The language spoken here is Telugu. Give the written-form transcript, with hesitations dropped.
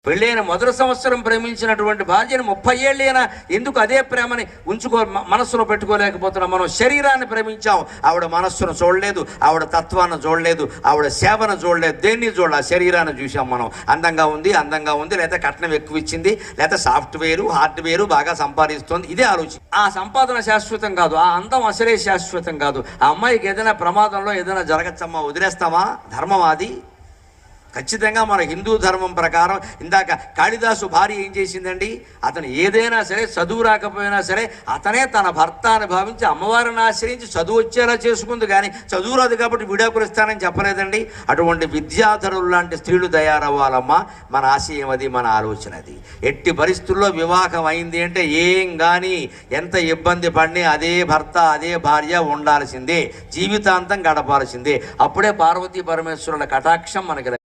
పెళ్ళైన మొదటి సంవత్సరం ప్రేమించినటువంటి భార్యను 30 ఏళ్ళైనా ఎందుకు అదే ప్రేమని మనస్సులో పెట్టుకోలేకపోతున్నాం? మనం శరీరాన్ని ప్రేమించాం, ఆవిడ మనస్సును చూడలేదు, ఆవిడ తత్వాన్ని చూడలేదు, ఆవిడ సేవను చూడలేదు, దేన్ని చూడాలి? ఆ శరీరాన్ని చూసాం మనం. అందంగా ఉంది, లేదా కట్నం ఎక్కువ ఇచ్చింది, లేదా సాఫ్ట్వేరు హార్డ్వేరు బాగా సంపాదిస్తుంది, ఇదే ఆలోచన. ఆ సంపాదన శాశ్వతం కాదు, ఆ అందం అసలే శాశ్వతం కాదు. ఆ అమ్మాయికి ఏదైనా ప్రమాదంలో ఏదైనా జరగచ్చమ్మా, వదిలేస్తామా? ధర్మం అది. ఖచ్చితంగా మన హిందూ ధర్మం ప్రకారం ఇందాక కాళిదాసు భార్య ఏం చేసిందండి? అతను ఏదైనా సరే, చదువు రాకపోయినా సరే, అతనే తన భర్త అని భావించి అమ్మవారిని ఆశ్రయించి చదువు వచ్చేలా చేసుకుంది. కానీ చదువు రాదు కాబట్టి విడాకులు ఇస్తానని చెప్పలేదండి. అటువంటి విద్యాధరులు లాంటి స్త్రీలు తయారవ్వాలమ్మా. మన ఆశయం అది, మన ఆలోచన అది. ఎట్టి పరిస్థితుల్లో వివాహం అయింది అంటే ఏం కానీ ఎంత ఇబ్బంది పడినా అదే భర్త అదే భార్య ఉండాల్సిందే, జీవితాంతం గడపాల్సిందే. అప్పుడే పార్వతీ పరమేశ్వరుల కటాక్షం మనకి